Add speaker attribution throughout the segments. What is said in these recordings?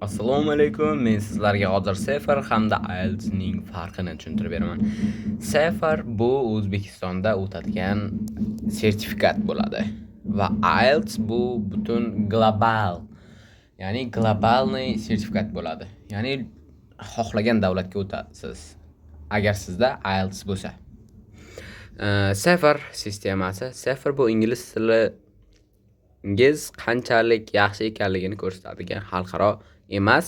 Speaker 1: Assalomu alaykum. Men sizlarga hozir Sefer hamda IELTS ning farqini tushuntirib beraman. Sefer bu O'zbekistonda o'tadigan sertifikat bo'ladi va IELTS bu butun global, ya'ni globalniy sertifikat bo'ladi. Ya'ni xohlagan davlatga o'tasiz agar sizda IELTS bo'lsa. Sefer sistemasi, Sefer bu ingliz tilingiz qanchalik yaxshi ekanligini ko'rsatadigan xalqaro emas,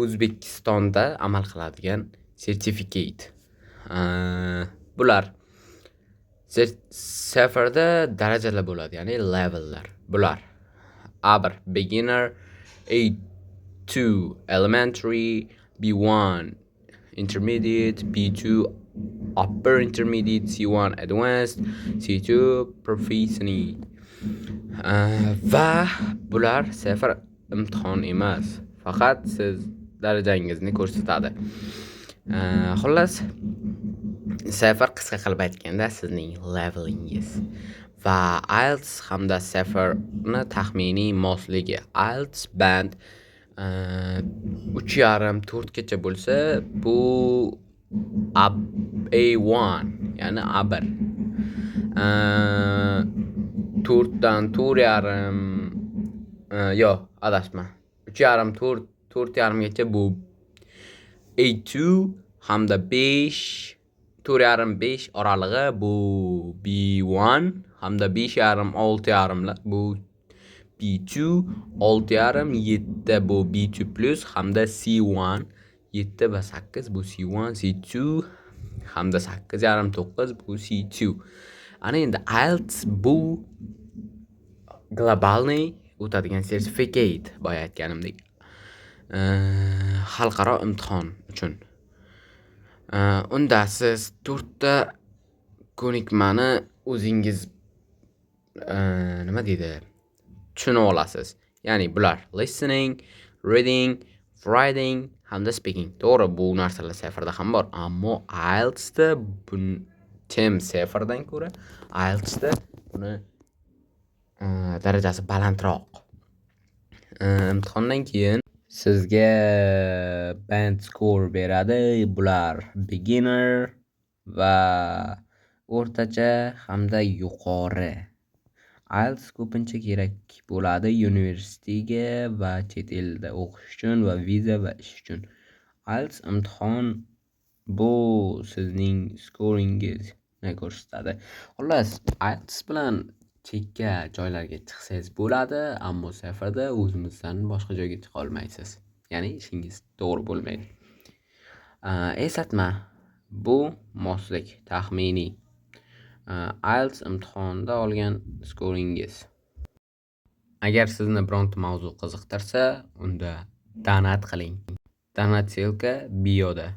Speaker 1: O'zbekistonda amal qiladigan sertifikat. Bular Seferda darajalar bo'ladi, ya'ni levellar. Bular A1 beginner, A2 elementary, B1 intermediate, B2 upper intermediate, C1 advanced, C2 professional. Va bular Sefer imtihon emas, faqat siz darajangizni ko'rsatadi. Xullas, Sefer qisqa qilib aytganda sizning levelingiz va IELTS hamda Seferni taxminiy mosligi. IELTS band 3,5-4 gacha bo'lsa, bu A1, ya'ni A1. 4 dan 4,5 yo, adashma. 3,5 4,5 gacha bu A2 hamda 5 4,5 oralig'i bu B1 hamda 5,5 6,5 bu B2, 6,5 7 bu B2 plus hamda C1 7 va 8 bu C1, C2 hamda 8,5 9 bu C2. Ana endi IELTS bu globalniy o'tadigan sertifikat, boya aytganimdek. Xalqaro imtihon uchun. Unda siz 4 ta ko'nikmani o'zingiz nima deydi? Tushunib olasiz. Ya'ni bular listening, reading, writing hamda speaking. To'g'ri, bu narsalar Seferda ham bor, ammo IELTSda tem Seferdan ko'ra IELTSda buni darajasi balandroq. Imtihondan keyin sizga band score beradi. Bular beginner va o'rtacha hamda yuqori. IELTS ko'pincha kerak bo'ladi universitetiga va chet elda o'qish uchun va viza va ish uchun. IELTS imtihon bu sizning scoringizni ko'rsatadi. Xullas, IELTS bilan chekka joylarga chiqsangiz bo'ladi, ammo Seferda o'zimizdan boshqa joyga chiqa olmaysiz. Ya'ni ishingiz to'g'ri bo'lmaydi. Eslatma, bu moslik taxminiy. IELTS imtihonida olgan skoringiz. Agar sizni bironta mavzu qiziqtirsa, unda donat qiling. Donat silka bioda.